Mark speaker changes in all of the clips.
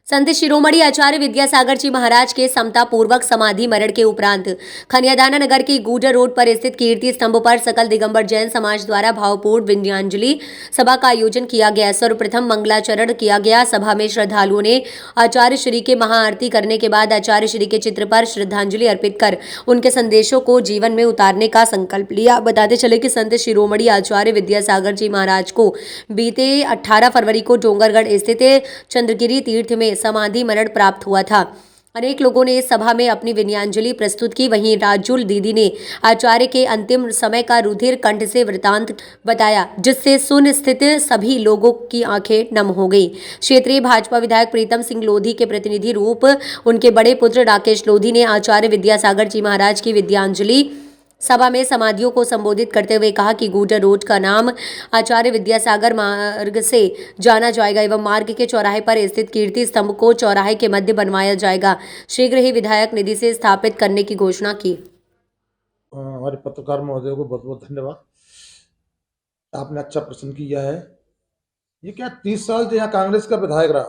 Speaker 1: संत शिरोमणि आचार्य विद्यासागर जी महाराज के समता पूर्वक समाधि मरण के उपरांत खनियादाना नगर के गूडर रोड पर स्थित कीर्ति स्तंभ पर सकल दिगंबर जैन समाज द्वारा भावपूर्ण विंध्यांजलि सभा का आयोजन किया गया। सर्वप्रथम मंगलाचरण किया गया। सभा में श्रद्धालुओं ने आचार्य श्री के महाआरती करने के बाद आचार्य श्री के चित्र पर श्रद्धांजलि अर्पित कर उनके संदेशों को जीवन में उतारने का संकल्प लिया। बताते चले कि संत शिरोमणि आचार्य विद्यासागर जी महाराज को बीते 18 फरवरी को डोंगरगढ़ स्थित चंद्रगिरी तीर्थ में समाधि मरण प्राप्त हुआ था। अनेक लोगों ने इस सभा में अपनी विनयाञ्जलि प्रस्तुत की। वहीं राजुल दीदी ने आचार्य के अंतिम समय का रुधिर कंठ से वृतांत बताया, जिससे सुन स्थित सभी लोगों की आंखें नम हो गई। क्षेत्रीय भाजपा विधायक प्रीतम सिंह लोधी के प्रतिनिधि रूप उनके बड़े पुत्र राकेश लोधी ने आचार्य विद्यासागर जी महाराज की विद्यांजलि सभा में समाधियों को संबोधित करते हुए कहा कि गूडर रोड का नाम आचार्य विद्यासागर मार्ग से जाना जाएगा एवं मार्ग के चौराहे पर स्थित कीर्ति स्तंभ को चौराहे के मध्य बनवाया जाएगा। शीघ्र ही विधायक निधि से स्थापित करने की घोषणा की।
Speaker 2: हमारे पत्रकार महोदय को बहुत बहुत धन्यवाद। आपने अच्छा प्रश्न किया है। ये क्या 30 साल से यहाँ कांग्रेस का विधायक रहा।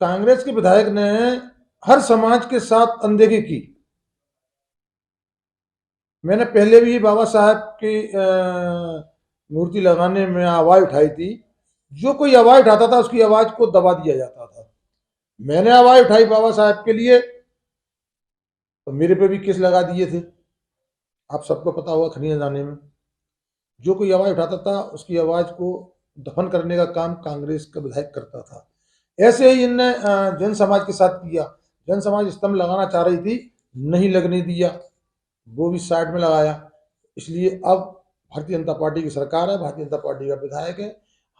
Speaker 2: कांग्रेस के विधायक ने हर समाज के साथ अनदेखी की। मैंने पहले भी बाबा साहब की मूर्ति लगाने में आवाज उठाई थी। जो कोई आवाज उठाता था उसकी आवाज को दबा दिया जाता था। मैंने आवाज उठाई बाबा साहब के लिए तो मेरे पे भी केस लगा दिए थे। आप सबको पता होगा खनिया जाने में जो कोई आवाज उठाता था उसकी आवाज को दफन करने का काम कांग्रेस का विधायक करता था। ऐसे ही इनने जन समाज के साथ किया। जन समाज स्तंभ लगाना चाह रही थी, नहीं लगने दिया, वो भी साइड में लगाया। इसलिए अब भारतीय जनता पार्टी की सरकार है, भारतीय जनता पार्टी का विधायक है,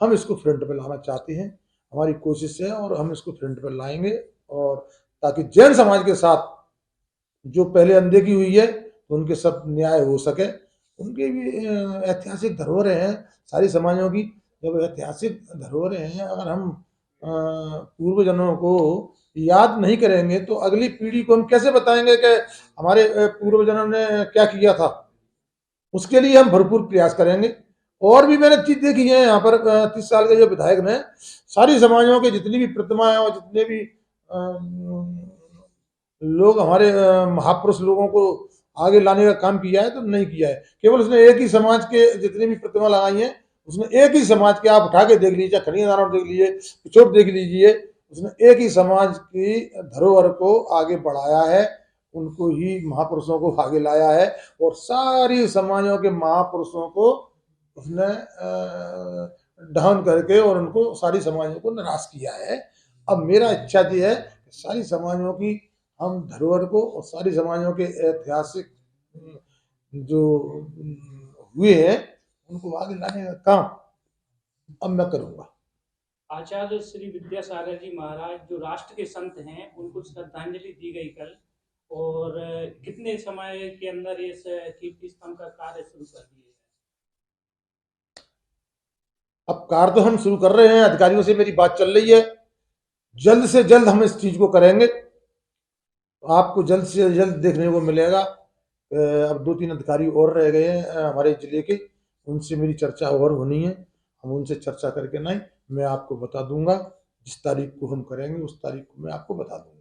Speaker 2: हम इसको फ्रंट पे लाना चाहते हैं। हमारी कोशिश है और हम इसको फ्रंट पे लाएंगे और ताकि जैन समाज के साथ जो पहले अनदेखी हुई है तो उनके सब न्याय हो सके। उनकी भी ऐतिहासिक धरोहरें हैं सारी समाजों की। जब ऐतिहासिक धरोहरें हैं, अगर हम पूर्वजनों को याद नहीं करेंगे तो अगली पीढ़ी को हम कैसे बताएंगे कि हमारे पूर्वजनों ने क्या किया था। उसके लिए हम भरपूर प्रयास करेंगे। और भी मैंने चीज देखी है यहाँ पर 30 साल के जो विधायक ने सारी समाजों के जितनी भी प्रतिमाएं और जितने भी लोग हमारे महापुरुष लोगों को आगे लाने का काम किया है तो नहीं किया है। केवल उसने एक ही समाज के जितनी भी प्रतिमा लगाई है उसने एक ही समाज के, आप उठा के देख लीजिए, खनिया देख लीजिए, पिछोट देख लीजिए, उसने एक ही समाज की धरोहर को आगे बढ़ाया है, उनको ही महापुरुषों को आगे लाया है और सारी समाजों के महापुरुषों को उसने डाउन करके और उनको सारी समाजों को निराश किया है। अब मेरा इच्छा ये है कि सारी समाजों की हम धरोहर को और सारी समाजों के ऐतिहासिक जो हुए हैं उनको आगे लाने का काम अब मैं करूंगा।
Speaker 3: आचार्य श्री विद्यासागर जी महाराज जो राष्ट्र के संत हैं, उनको श्रद्धांजलि दी गई कल, और कितने समय के अंदर इस कीर्ति स्तंभ का कार्य शुरू कर दिया?
Speaker 2: अब कार्य तो हम शुरू कर रहे हैं, अधिकारियों से मेरी बात चल रही है, जल्द से जल्द हम इस चीज को करेंगे। आपको जल्द से जल्द देखने को मिलेगा। अब 2-3 अधिकारी और रह गए हैं हमारे जिले के, उनसे मेरी चर्चा और होनी है। हम उनसे चर्चा करके नहीं मैं आपको बता दूंगा। जिस तारीख को हम करेंगे उस तारीख को मैं आपको बता दूंगा।